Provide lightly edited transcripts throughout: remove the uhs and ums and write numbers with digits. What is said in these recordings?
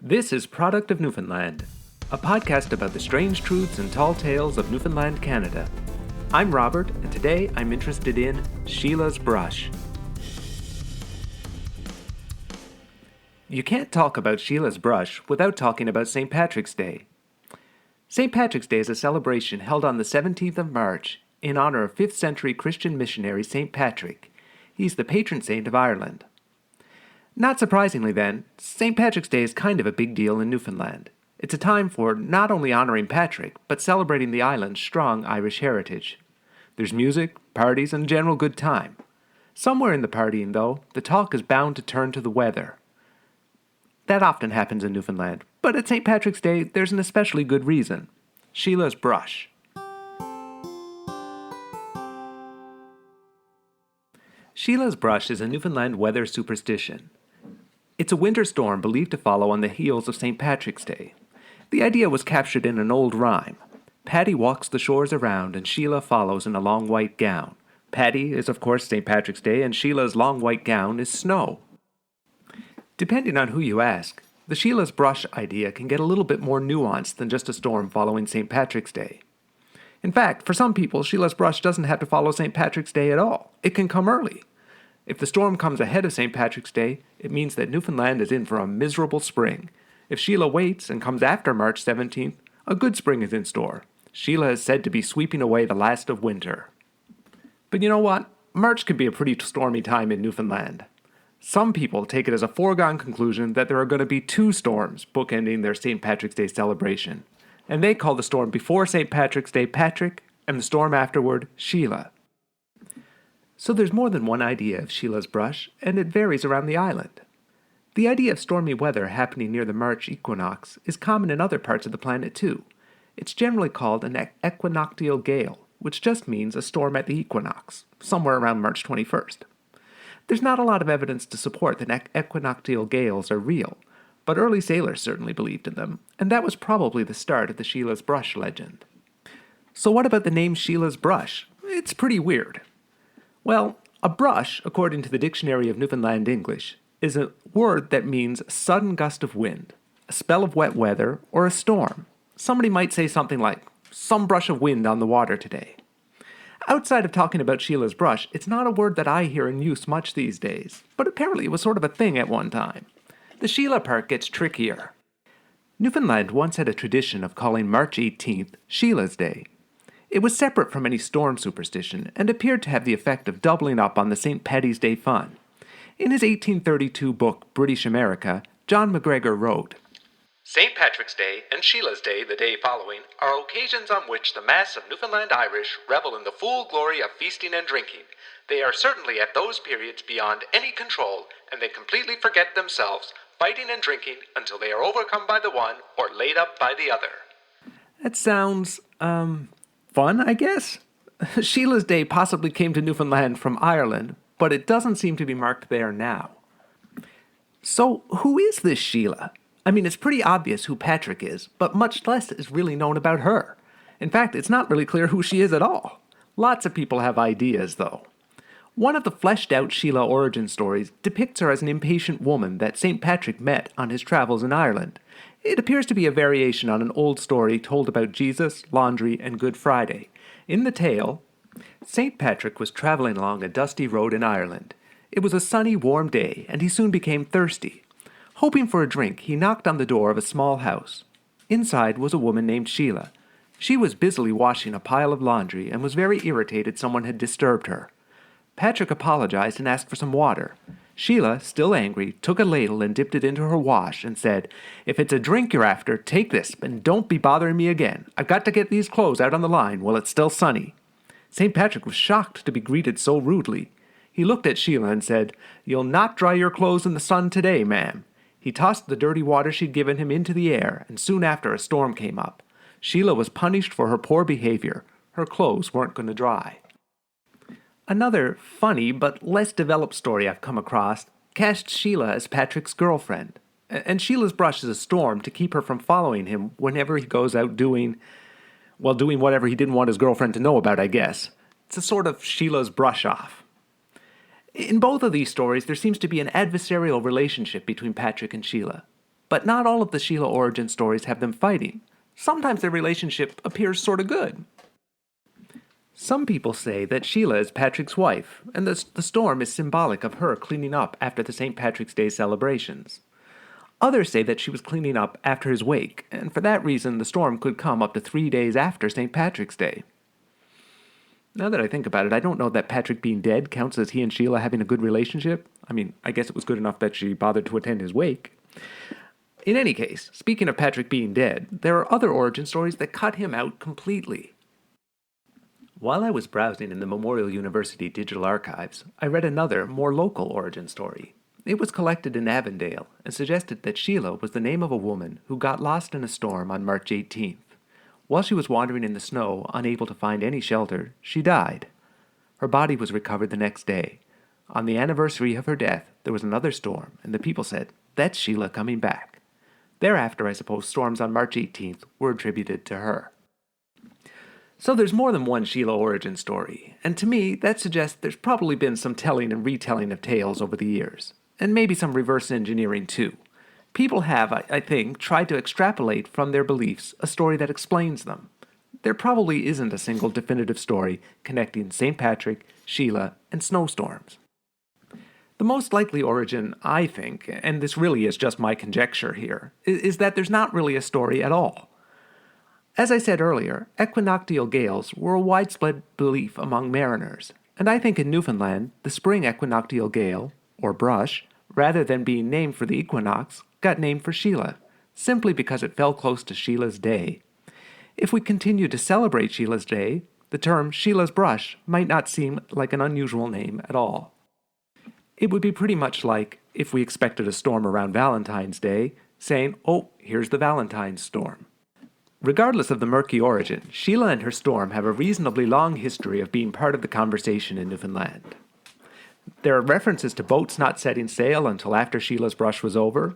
This is Product of Newfoundland, a podcast about the strange truths and tall tales of Newfoundland, Canada. I'm Robert, and today I'm interested in Sheila's brush. You can't talk about Sheila's brush without talking about St. Patrick's Day. St. Patrick's Day is a celebration held on the 17th of March in honor of 5th century Christian missionary St. Patrick. He's the patron saint of Ireland. Not surprisingly then, St. Patrick's Day is kind of a big deal in Newfoundland. It's a time for not only honoring Patrick, but celebrating the island's strong Irish heritage. There's music, parties, and a general good time. Somewhere in the partying, though, the talk is bound to turn to the weather. That often happens in Newfoundland, but at St. Patrick's Day, there's an especially good reason. Sheila's brush. Sheila's brush is a Newfoundland weather superstition. It's a winter storm believed to follow on the heels of St. Patrick's Day. The idea was captured in an old rhyme. Paddy walks the shores around, and Sheila follows in a long white gown. Paddy is, of course, St. Patrick's Day, and Sheila's long white gown is snow. Depending on who you ask, the Sheila's brush idea can get a little bit more nuanced than just a storm following St. Patrick's Day. In fact, for some people, Sheila's brush doesn't have to follow St. Patrick's Day at all. It can come early. If the storm comes ahead of St. Patrick's Day, it means that Newfoundland is in for a miserable spring. If Sheila waits and comes after March 17th, a good spring is in store. Sheila is said to be sweeping away the last of winter. But you know what? March can be a pretty stormy time in Newfoundland. Some people take it as a foregone conclusion that there are going to be two storms bookending their St. Patrick's Day celebration. And they call the storm before St. Patrick's Day Patrick, and the storm afterward Sheila. So there's more than one idea of Sheila's brush, and it varies around the island. The idea of stormy weather happening near the March equinox is common in other parts of the planet too. It's generally called an equinoctial gale, which just means a storm at the equinox, somewhere around March 21st. There's not a lot of evidence to support that equinoctial gales are real, but early sailors certainly believed in them, and that was probably the start of the Sheila's brush legend. So what about the name Sheila's brush? It's pretty weird. Well, a brush, according to the Dictionary of Newfoundland English, is a word that means sudden gust of wind, a spell of wet weather, or a storm. Somebody might say something like, some brush of wind on the water today. Outside of talking about Sheila's brush, it's not a word that I hear in use much these days, but apparently it was sort of a thing at one time. The Sheila part gets trickier. Newfoundland once had a tradition of calling March 18th Sheila's Day. It was separate from any storm superstition and appeared to have the effect of doubling up on the St. Paddy's Day fun. In his 1832 book, British America, John McGregor wrote, St. Patrick's Day and Sheila's Day, the day following, are occasions on which the mass of Newfoundland Irish revel in the full glory of feasting and drinking. They are certainly at those periods beyond any control, and they completely forget themselves, fighting and drinking until they are overcome by the one or laid up by the other. That sounds, fun, I guess? Sheila's Day possibly came to Newfoundland from Ireland, but it doesn't seem to be marked there now. So, who is this Sheila? I mean, it's pretty obvious who Patrick is, but much less is really known about her. In fact, it's not really clear who she is at all. Lots of people have ideas, though. One of the fleshed-out Sheila origin stories depicts her as an impatient woman that St. Patrick met on his travels in Ireland. It appears to be a variation on an old story told about Jesus, laundry, and Good Friday. In the tale, St. Patrick was traveling along a dusty road in Ireland. It was a sunny, warm day, and he soon became thirsty. Hoping for a drink, he knocked on the door of a small house. Inside was a woman named Sheila. She was busily washing a pile of laundry and was very irritated someone had disturbed her. Patrick apologized and asked for some water. Sheila, still angry, took a ladle and dipped it into her wash and said, If it's a drink you're after, take this, and don't be bothering me again. I've got to get these clothes out on the line while it's still sunny. St. Patrick was shocked to be greeted so rudely. He looked at Sheila and said, You'll not dry your clothes in the sun today, ma'am. He tossed the dirty water she'd given him into the air, and soon after a storm came up. Sheila was punished for her poor behavior. Her clothes weren't going to dry. Another funny but less developed story I've come across cast Sheila as Patrick's girlfriend. And Sheila's brush is a storm to keep her from following him whenever he goes out doing whatever he didn't want his girlfriend to know about, I guess. It's a sort of Sheila's brush off. In both of these stories, there seems to be an adversarial relationship between Patrick and Sheila. But not all of the Sheila origin stories have them fighting. Sometimes their relationship appears sort of good. Some people say that Sheila is Patrick's wife, and the storm is symbolic of her cleaning up after the St. Patrick's Day celebrations. Others say that she was cleaning up after his wake, and for that reason the storm could come up to 3 days after St. Patrick's Day. Now that I think about it, I don't know that Patrick being dead counts as he and Sheila having a good relationship. I mean, I guess it was good enough that she bothered to attend his wake. In any case, speaking of Patrick being dead, there are other origin stories that cut him out completely. While I was browsing in the Memorial University digital archives, I read another, more local origin story. It was collected in Avondale and suggested that Sheila was the name of a woman who got lost in a storm on March 18th. While she was wandering in the snow, unable to find any shelter, she died. Her body was recovered the next day. On the anniversary of her death, there was another storm, and the people said, "That's Sheila coming back." Thereafter, I suppose storms on March 18th were attributed to her. So there's more than one Sheila origin story, and to me, that suggests there's probably been some telling and retelling of tales over the years, and maybe some reverse engineering too. People have, I think, tried to extrapolate from their beliefs a story that explains them. There probably isn't a single definitive story connecting St. Patrick, Sheila, and snowstorms. The most likely origin, I think, and this really is just my conjecture here, is that there's not really a story at all. As I said earlier, equinoctial gales were a widespread belief among mariners, and I think in Newfoundland, the spring equinoctial gale, or brush, rather than being named for the equinox, got named for Sheila, simply because it fell close to Sheila's day. If we continue to celebrate Sheila's day, the term Sheila's brush might not seem like an unusual name at all. It would be pretty much like if we expected a storm around Valentine's Day, saying, "Oh, here's the Valentine's storm." Regardless of the murky origin, Sheila and her storm have a reasonably long history of being part of the conversation in Newfoundland. There are references to boats not setting sail until after Sheila's brush was over.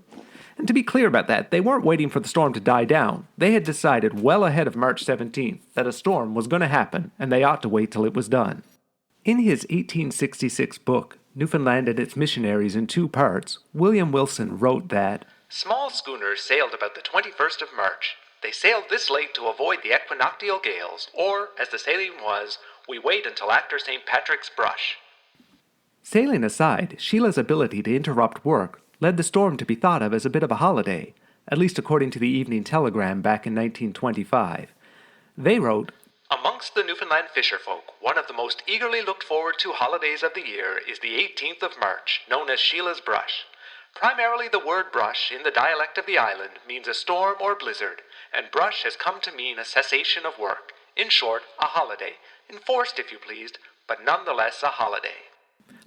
And to be clear about that, they weren't waiting for the storm to die down. They had decided well ahead of March 17th that a storm was going to happen, and they ought to wait till it was done. In his 1866 book, Newfoundland and Its Missionaries in Two Parts, William Wilson wrote that, "Small schooners sailed about the 21st of March. They sailed this late to avoid the equinoctial gales, or, as the sailing was, we wait until after St. Patrick's brush." Sailing aside, Sheila's ability to interrupt work led the storm to be thought of as a bit of a holiday, at least according to the Evening Telegram back in 1925. They wrote, "Amongst the Newfoundland fisherfolk, one of the most eagerly looked forward to holidays of the year is the 18th of March, known as Sheila's brush. Primarily the word brush in the dialect of the island means a storm or blizzard, and brush has come to mean a cessation of work. In short, a holiday. Enforced, if you pleased, but nonetheless a holiday."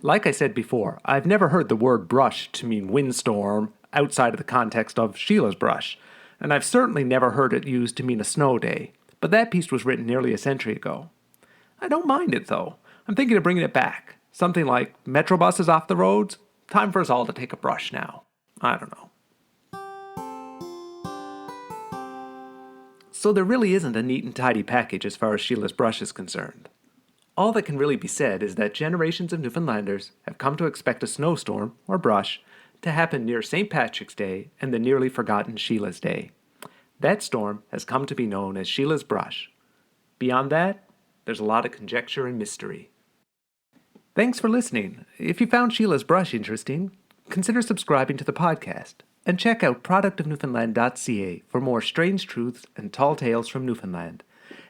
Like I said before, I've never heard the word brush to mean windstorm outside of the context of Sheila's brush, and I've certainly never heard it used to mean a snow day, but that piece was written nearly a century ago. I don't mind it, though. I'm thinking of bringing it back. Something like, "Metro buses off the roads? Time for us all to take a brush now." I don't know. So there really isn't a neat and tidy package as far as Sheila's brush is concerned. All that can really be said is that generations of Newfoundlanders have come to expect a snowstorm, or brush, to happen near St. Patrick's Day and the nearly forgotten Sheila's Day. That storm has come to be known as Sheila's brush. Beyond that, there's a lot of conjecture and mystery. Thanks for listening. If you found Sheila's brush interesting, consider subscribing to the podcast, and check out productofnewfoundland.ca for more strange truths and tall tales from Newfoundland.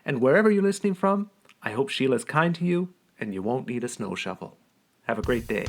And wherever you're listening from, I hope Sheila's kind to you and you won't need a snow shovel. Have a great day.